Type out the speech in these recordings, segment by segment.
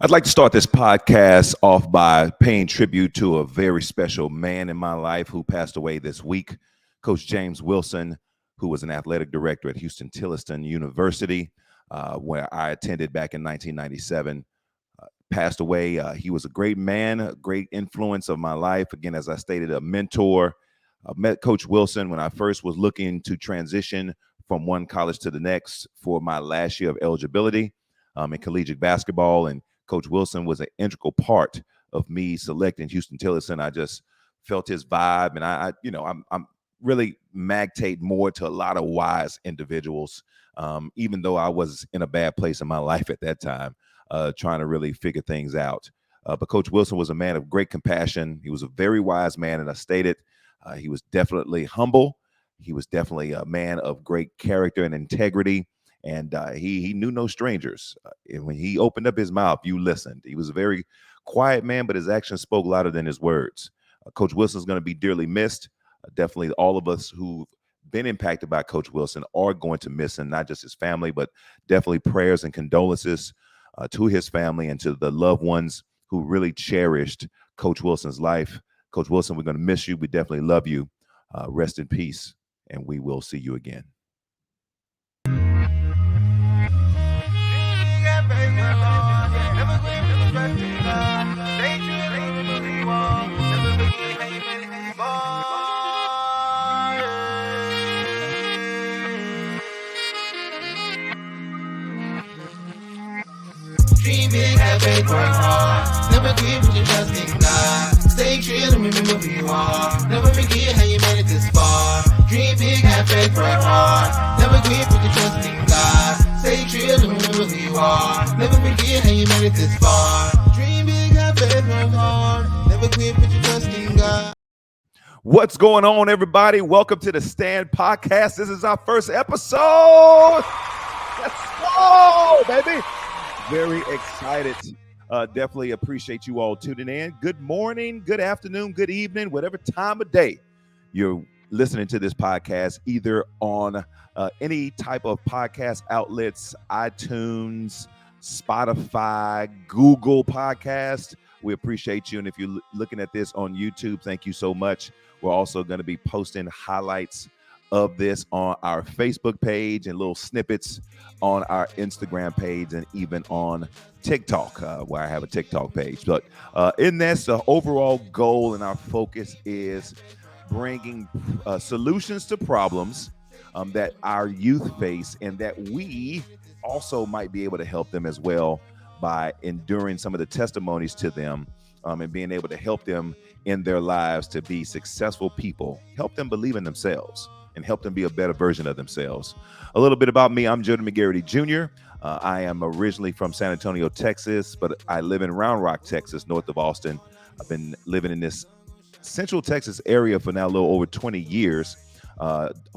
I'd like to start this podcast off by paying tribute to a very special man in my life who passed away this week, Coach James Wilson, who was an athletic director at Houston-Tillotson University, where I attended back in 1997. Passed away. He was a great man, a great influence of my life. Again, as I stated, a mentor. I met Coach Wilson when I first was looking to transition from one college to the next for my last year of eligibility in collegiate basketball. And Coach Wilson was an integral part of me selecting Houston-Tillotson. I just felt his vibe, and I'm really magtate more to a lot of wise individuals, even though I was in a bad place in my life at that time, trying to really figure things out. But Coach Wilson was a man of great compassion. He was a very wise man, and I stated he was definitely humble. He was definitely a man of great character and integrity. And he knew no strangers. And when he opened up his mouth, you listened. He was a very quiet man, but his actions spoke louder than his words. Coach Wilson is going to be dearly missed. Definitely all of us who've been impacted by Coach Wilson are going to miss him, not just his family, but definitely prayers and condolences to his family and to the loved ones who really cherished Coach Wilson's life. Coach Wilson, we're going to miss you. We definitely love you. Rest in peace, and we will see you again. Dream big, have faith, work hard. Never quit, put your trust in God. Stay true and remember who you are. Never forget how you made it this far. Dream big, have faith, work hard. Never quit, put your trust in God. Stay true and remember who you are. Never forget how you made it this far. Dream big, have faith, work hard. Never quit, put your trust in God. What's going on, everybody? Welcome to the Stand Podcast. This is our first episode. Let's go, baby. Very excited. Definitely appreciate you all tuning in. Good morning, good afternoon, good evening, whatever time of day you're listening to this podcast, either on any type of podcast outlets, iTunes, Spotify, Google Podcast. We appreciate you. And if you're looking at this on YouTube, thank you so much. We're also going to be posting highlights of this on our Facebook page and little snippets on our Instagram page and even on TikTok, where I have a TikTok page. But in this, the overall goal and our focus is bringing solutions to problems that our youth face, and that we also might be able to help them as well by enduring some of the testimonies to them, and being able to help them in their lives to be successful people, help them believe in themselves, and help them be a better version of themselves. A little bit about me. I'm CoachMcGarity Jr. I am originally from San Antonio, Texas, but I live in Round Rock, Texas, north of Austin. I've been living in this Central Texas area for now a little over 20 years.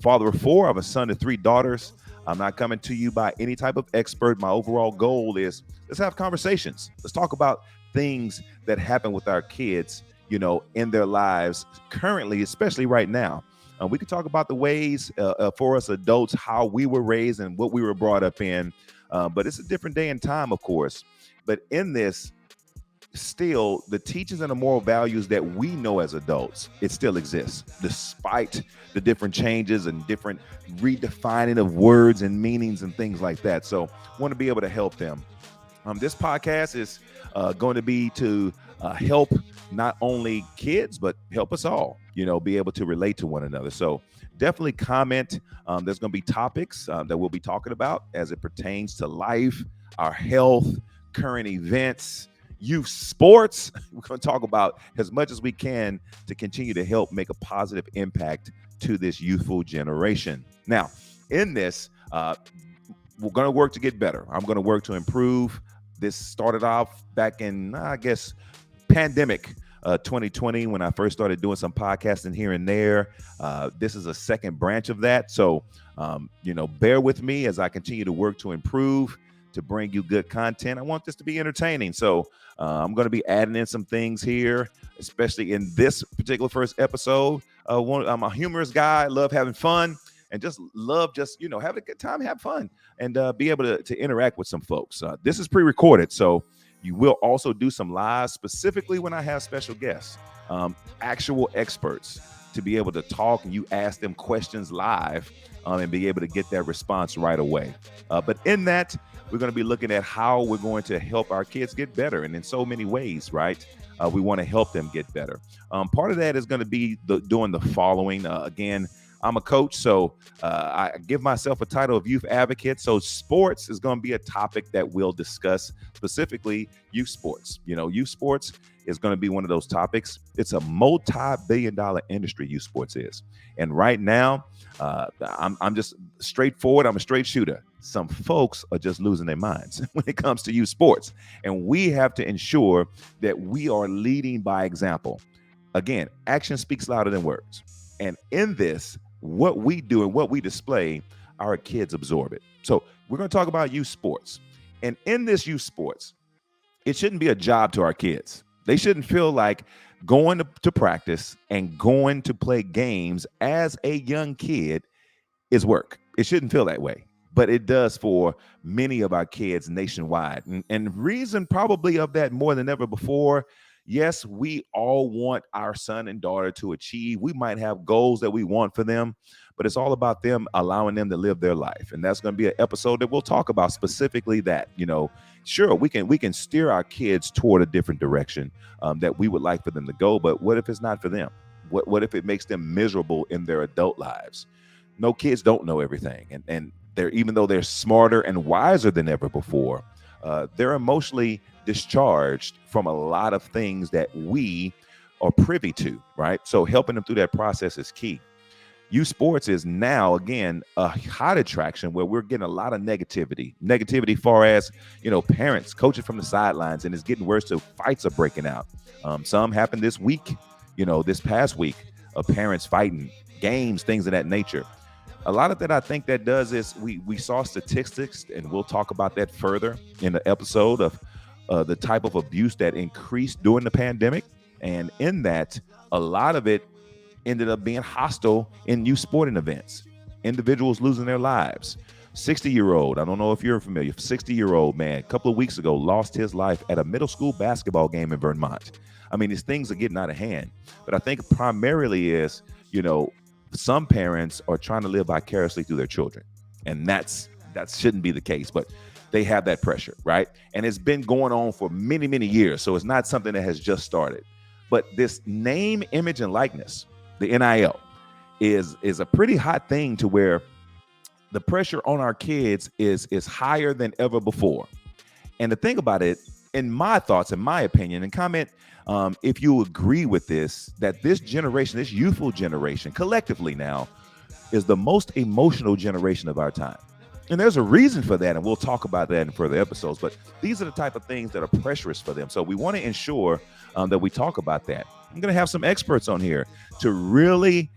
Father of four. I have a son and three daughters. I'm not coming to you by any type of expert. My overall goal is let's have conversations. Let's talk about things that happen with our kids, in their lives currently, especially right now. We could talk about the ways for us adults, how we were raised and what we were brought up in. But it's a different day and time, of course. But in this, still, the teachings and the moral values that we know as adults, it still exists, despite the different changes and different redefining of words and meanings and things like that. So I want to be able to help them. This podcast is going to be to help not only kids, but help us all, be able to relate to one another. So definitely comment. There's going to be topics that we'll be talking about as it pertains to life, our health, current events, youth sports. We're going to talk about as much as we can to continue to help make a positive impact to this youthful generation. Now, in this, we're going to work to get better. I'm going to work to improve. This started off back in, pandemic 2020 when I first started doing some podcasting here and there. This is a second branch of that. So, bear with me as I continue to work to improve, to bring you good content. I want this to be entertaining. So I'm going to be adding in some things here, especially in this particular first episode. I'm a humorous guy. I love having fun and just love having a good time, have fun, and be able to interact with some folks. This is pre-recorded. So You will also do some live, specifically when I have special guests, actual experts, to be able to talk and you ask them questions live, and be able to get that response right away. But in that, we're going to be looking at how we're going to help our kids get better, and in so many ways, right? We want to help them get better. Part of that is going to be doing the following. Again, I'm a coach, so I give myself a title of youth advocate. So sports is going to be a topic that we'll discuss, specifically youth sports. Youth sports is going to be one of those topics. It's a multi-billion-dollar industry, youth sports is. And right now, I'm just straightforward. I'm a straight shooter. Some folks are just losing their minds when it comes to youth sports. And we have to ensure that we are leading by example. Again, action speaks louder than words. And in this, what we do and what we display, our kids absorb it. So we're going to talk about youth sports. And in this youth sports, it shouldn't be a job to our kids. They shouldn't feel like going to practice and going to play games as a young kid is work. It shouldn't feel that way, but it does for many of our kids nationwide. And reason probably of that more than ever before. Yes, we all want our son and daughter to achieve. We might have goals that we want for them, but it's all about them allowing them to live their life. And that's going to be an episode that we'll talk about specifically that, sure, we can steer our kids toward a different direction that we would like for them to go. But what if it's not for them? What if it makes them miserable in their adult lives? No, kids don't know everything. And even though they're smarter and wiser than ever before, they're emotionally discharged from a lot of things that we are privy to, right? So helping them through that process is key. Youth sports is now, again, a hot attraction where we're getting a lot of negativity far as, parents coaching from the sidelines, and it's getting worse. So fights are breaking out. Some happened this week, this past week, of parents fighting, games, things of that nature. A lot of that I think that does is we saw statistics, and we'll talk about that further in the episode of the type of abuse that increased during the pandemic. And in that, a lot of it ended up being hostile in youth sporting events. Individuals losing their lives. 60-year-old, I don't know if you're familiar, 60-year-old man, a couple of weeks ago, lost his life at a middle school basketball game in Vermont. I mean, these things are getting out of hand. But I think primarily is, some parents are trying to live vicariously through their children. And that shouldn't be the case, but they have that pressure, right? And it's been going on for many, many years. So it's not something that has just started. But this name, image, and likeness, the NIL, is a pretty hot thing to where the pressure on our kids is higher than ever before. And to think about it, in my thoughts, in my opinion, and comment if you agree with this, that this generation, this youthful generation, collectively now, is the most emotional generation of our time. And there's a reason for that, and we'll talk about that in further episodes. But these are the type of things that are pressurous for them. So we want to ensure that we talk about that. I'm going to have some experts on here to really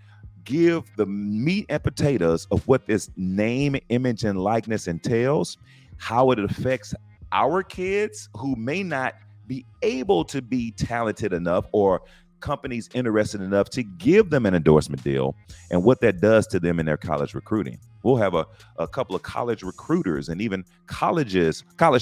give the meat and potatoes of what this name, image, and likeness entails, how it affects our kids who may not be able to be talented enough or companies interested enough to give them an endorsement deal, and what that does to them in their college recruiting. We'll have a couple of college recruiters and even college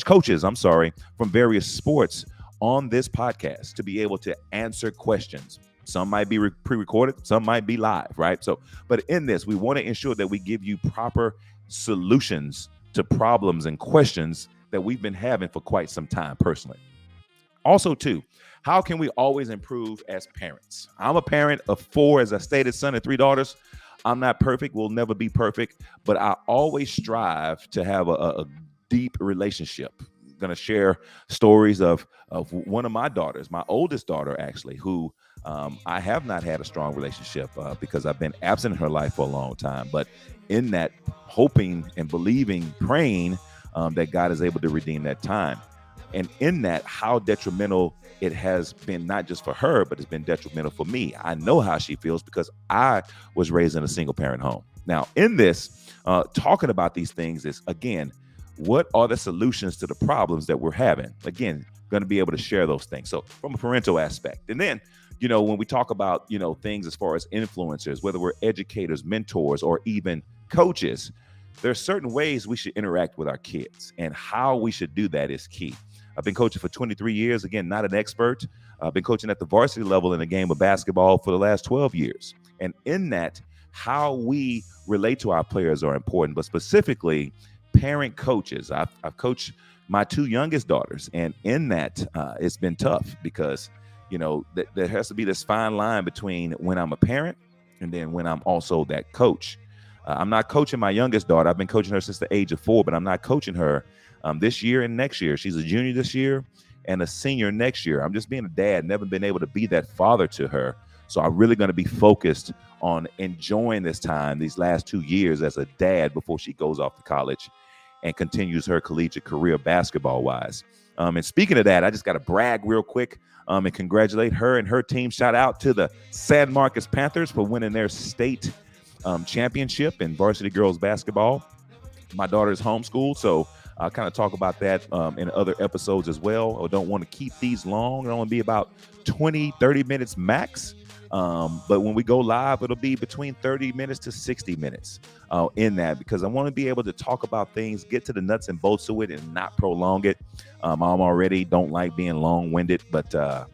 coaches, from various sports on this podcast to be able to answer questions. Some might be pre-recorded, some might be live, right? So, but in this, we want to ensure that we give you proper solutions to problems and questions that we've been having for quite some time personally. Also, too, how can we always improve as parents? I'm a parent of 4, as I stated, son and 3 daughters. I'm not perfect, will never be perfect, but I always strive to have a deep relationship. I'm going to share stories of one of my daughters, my oldest daughter, actually, who I have not had a strong relationship because I've been absent in her life for a long time. But in that, hoping and believing, praying that God is able to redeem that time. And in that, how detrimental it has been, not just for her, but it's been detrimental for me. I know how she feels because I was raised in a single parent home. Now, in this, talking about these things is, again, what are the solutions to the problems that we're having? Again, going to be able to share those things. So from a parental aspect. And then, when we talk about, things as far as influencers, whether we're educators, mentors, or even coaches, there are certain ways we should interact with our kids, and how we should do that is key. I've been coaching for 23 years. Again, not an expert. I've been coaching at the varsity level in the game of basketball for the last 12 years. And in that, how we relate to our players are important, but specifically parent coaches. I've coached my two youngest daughters, and in that, it's been tough because, there has to be this fine line between when I'm a parent and then when I'm also that coach. I'm not coaching my youngest daughter. I've been coaching her since the age of 4, but I'm not coaching her this year and next year. She's a junior this year and a senior next year. I'm just being a dad, never been able to be that father to her. So I'm really going to be focused on enjoying this time, these last 2 years as a dad before she goes off to college and continues her collegiate career basketball-wise. And speaking of that, I just got to brag real quick and congratulate her and her team. Shout out to the San Marcos Panthers for winning their state championship in varsity girls basketball. My daughter is homeschooled, so I'll kind of talk about that in other episodes as well. I don't want to keep these long. It'll only be about 20, 30 minutes max. But when we go live, it'll be between 30 minutes to 60 minutes in that, because I want to be able to talk about things, get to the nuts and bolts of it and not prolong it. I already don't like being long-winded, but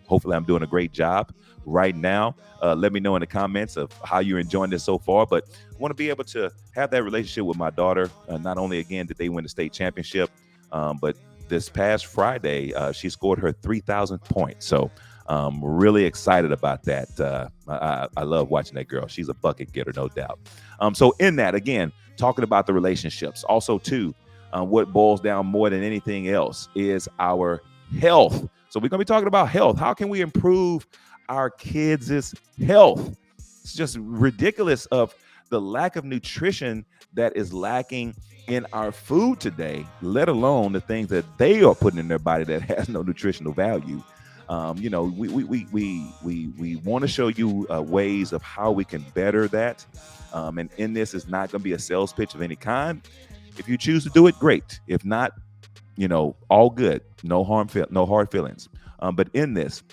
hopefully I'm doing a great job right now. Let me know in the comments of how you're enjoying this so far. But I want to be able to have that relationship with my daughter. Not only, again, did they win the state championship, but this past Friday, she scored her 3,000th point. So really excited about that. I love watching that girl. She's a bucket getter, no doubt. So in that, again, talking about the relationships. Also, too, what boils down more than anything else is our health. So we're going to be talking about health. How can we improve our kids' health? It's just ridiculous of the lack of nutrition that is lacking in our food today, let alone the things that they are putting in their body that has no nutritional value. We want to show you ways of how we can better that. And in this is not going to be a sales pitch of any kind. If you choose to do it, great. If not, all good. No harm, no hard feelings. But in this,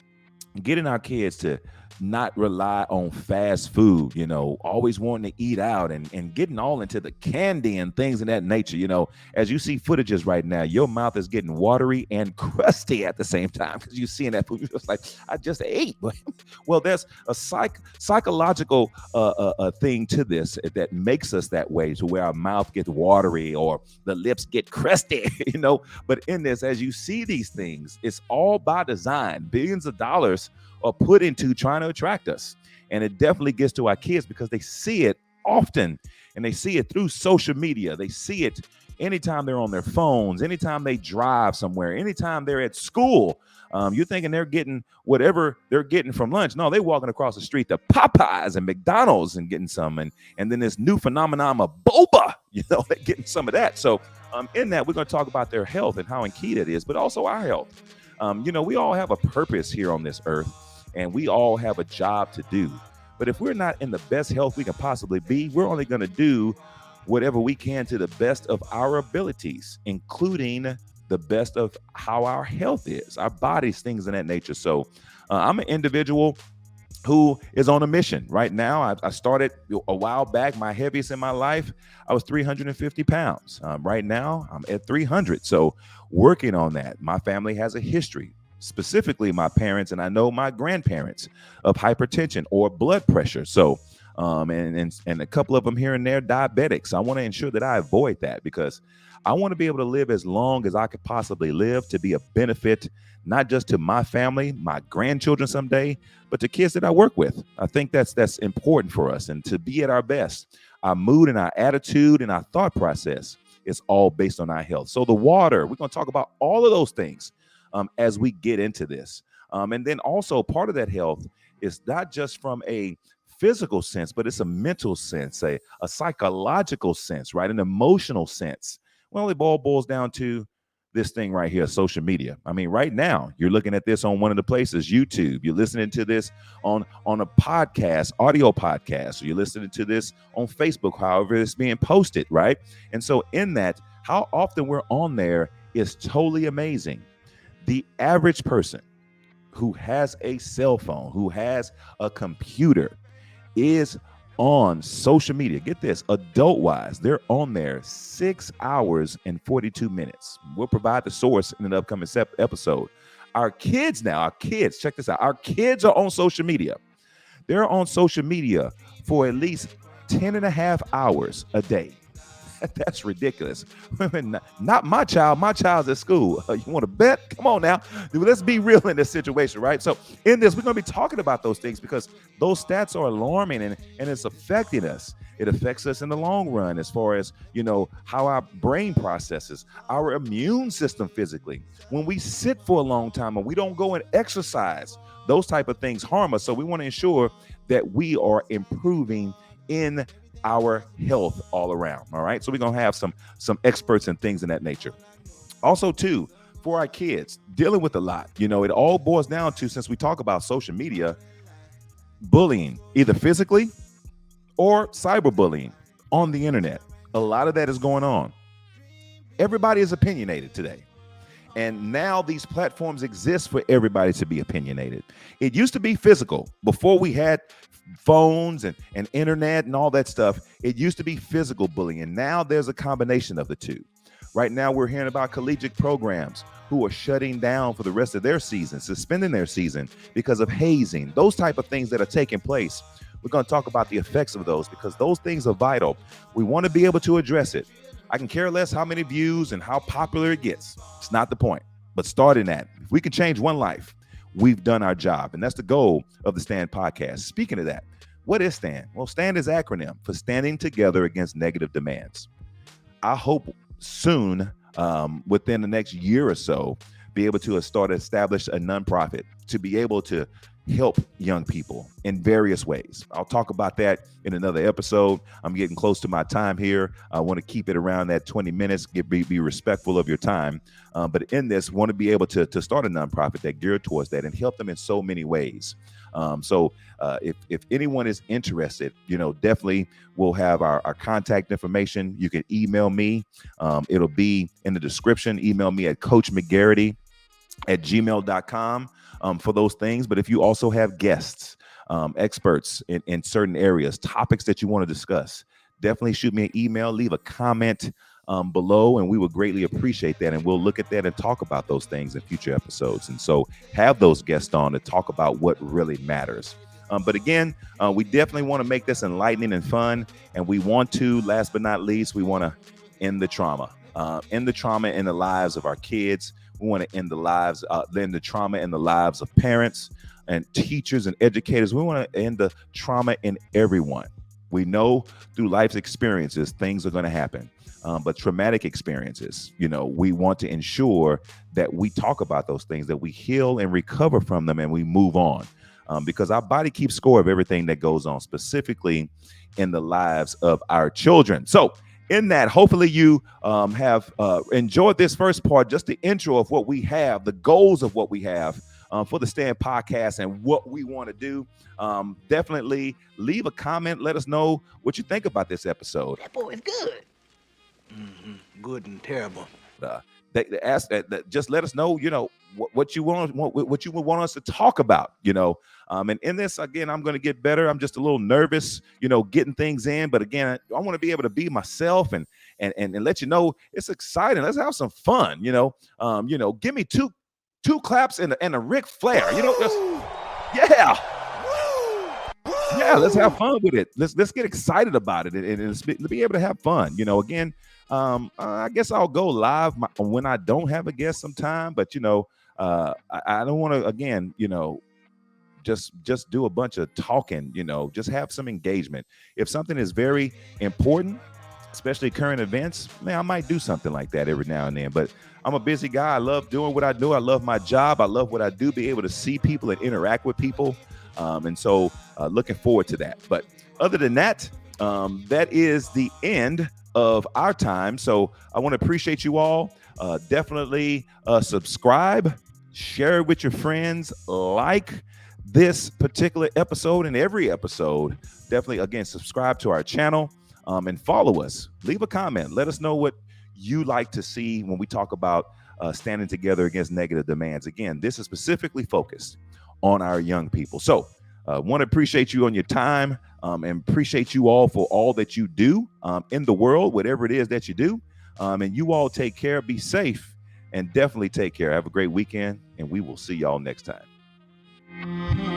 getting our kids to not rely on fast food, always wanting to eat out and getting all into the candy and things of that nature. As you see footages right now, your mouth is getting watery and crusty at the same time because you're seeing that food. You're just like, I just ate. Well, there's a psychological thing to this that makes us that way, to where our mouth gets watery or the lips get crusty, But in this, as you see these things, it's all by design. Billions of dollars are put into trying to attract us. And it definitely gets to our kids because they see it often, and they see it through social media. They see it anytime they're on their phones, anytime they drive somewhere, anytime they're at school. You're thinking they're getting whatever they're getting from lunch. No, they're walking across the street to Popeyes and McDonald's and getting some. And then this new phenomenon of boba, they're getting some of that. So in that, we're going to talk about their health and how key that is, but also our health. We all have a purpose here on this earth, and we all have a job to do. But if we're not in the best health we can possibly be, we're only going to do whatever we can to the best of our abilities, including the best of how our health is, our bodies, things of that nature. So I'm an individual who is on a mission right now. I started a while back. My heaviest in my life, I was 350 pounds. Right now, I'm at 300. So working on that. My family has a history, specifically my parents, and I know my grandparents, of hypertension or blood pressure. So and a couple of them here and there diabetics. I want to ensure that I avoid that, because I want to be able to live as long as I could possibly live, to be a benefit, not just to my family, my grandchildren someday, but to kids that I work with. I think that's important for us, and to be at our best. Our mood and our attitude and our thought process is all based on our health. So the water, we're going to talk about all of those things as we get into this. And then also part of that health is not just from a physical sense, but it's a mental sense, a psychological sense, right? An emotional sense. Well, it all boils down to this thing right here, social media. I mean, right now, you're looking at this on one of the places, YouTube. You're listening to this on a podcast, audio podcast, or you're listening to this on Facebook, however it's being posted, right? And so in that, how often we're on there is totally amazing. The average person who has a cell phone, who has a computer, is on social media. Get this, adult wise, they're on there 6 hours and 42 minutes. We'll provide the source in an upcoming episode. Our kids, check this out. Our kids are on social media. They're on social media for at least 10 and a half hours a day. That's ridiculous. Not my child. My child's at school. You want to bet? Come on now. Let's be real in this situation, right? So in this, we're going to be talking about those things because those stats are alarming and it's affecting us. It affects us in the long run as far as, how our brain processes, our immune system physically. When we sit for a long time and we don't go and exercise, those type of things harm us. So we want to ensure that we are improving in our health all around. All right. So we're going to have some experts and things in that nature. Also, too, for our kids dealing with a lot, it all boils down to, since we talk about social media, bullying, either physically or cyberbullying on the internet. A lot of that is going on. Everybody is opinionated today. And now these platforms exist for everybody to be opinionated. It used to be physical before we had phones and internet and all that stuff. It used to be physical bullying. And now there's a combination of the two. Right now, we're hearing about collegiate programs who are shutting down for the rest of their season, suspending their season because of hazing, those type of things that are taking place. We're going to talk about the effects of those because those things are vital. We want to be able to address it. I can care less how many views and how popular it gets. It's not the point. But starting that, if we can change one life, we've done our job. And that's the goal of the Stand podcast. Speaking of that, what is STAND? Well, STAND is acronym for Standing Together Against Negative Demands. I hope soon, within the next year or so, be able to establish a nonprofit to be able to help young people in various ways. I'll talk about that in another episode. I'm getting close to my time here. I want to keep it around that 20 minutes, be respectful of your time. But in this, want to be able to start a nonprofit that geared towards that and help them in so many ways. So if anyone is interested, definitely we'll have our contact information. You can email me. It'll be in the description. Email me at CoachMcGarity@gmail.com. For those things. But if you also have guests, experts in certain areas, topics that you want to discuss, definitely shoot me an email, leave a comment below, and we would greatly appreciate that. And we'll look at that and talk about those things in future episodes. And so have those guests on to talk about what really matters. But again, we definitely want to make this enlightening and fun. And we want to, last but not least, we want to end the trauma in the lives of our kids. We want to end the trauma in the lives of parents and teachers and educators. We want to end the trauma in everyone. We know through life's experiences, things are going to happen. But traumatic experiences, we want to ensure that we talk about those things, that we heal and recover from them and we move on. Because our body keeps score of everything that goes on, specifically in the lives of our children. So in that, hopefully you have enjoyed this first part, just the intro of what we have, the goals of what we have for the Stand podcast and what we want to do. Definitely leave a comment. Let us know what you think about this episode. That boy is good. Good and terrible. They ask that just let us know, what you would want us to talk about, and in this, again, I'm going to get better. I'm just a little nervous, getting things in. But again, I want to be able to be myself and let you know it's exciting. Let's have some fun, give me two claps and a Ric Flair, yeah. Yeah, let's have fun with it. Let's get excited about it and be able to have fun. Again, I guess I'll go live when I don't have a guest sometime, but I don't want to, again, just do a bunch of talking, just have some engagement. If something is very important, especially current events, man, I might do something like that every now and then. But I'm a busy guy. I love doing what I do. I love my job. I love what I do, be able to see people and interact with people. And so looking forward to that. But other than that, that is the end of our time. So I want to appreciate you all. Definitely subscribe, share it with your friends, like this particular episode and every episode. Definitely, again, subscribe to our channel and follow us. Leave a comment. Let us know what you like to see when we talk about standing together against negative demands. Again, this is specifically focused on our young people. So Want to appreciate you on your time and appreciate you all for all that you do in the world, whatever it is that you do. And you all take care, be safe, and definitely take care. Have a great weekend, and we will see y'all next time.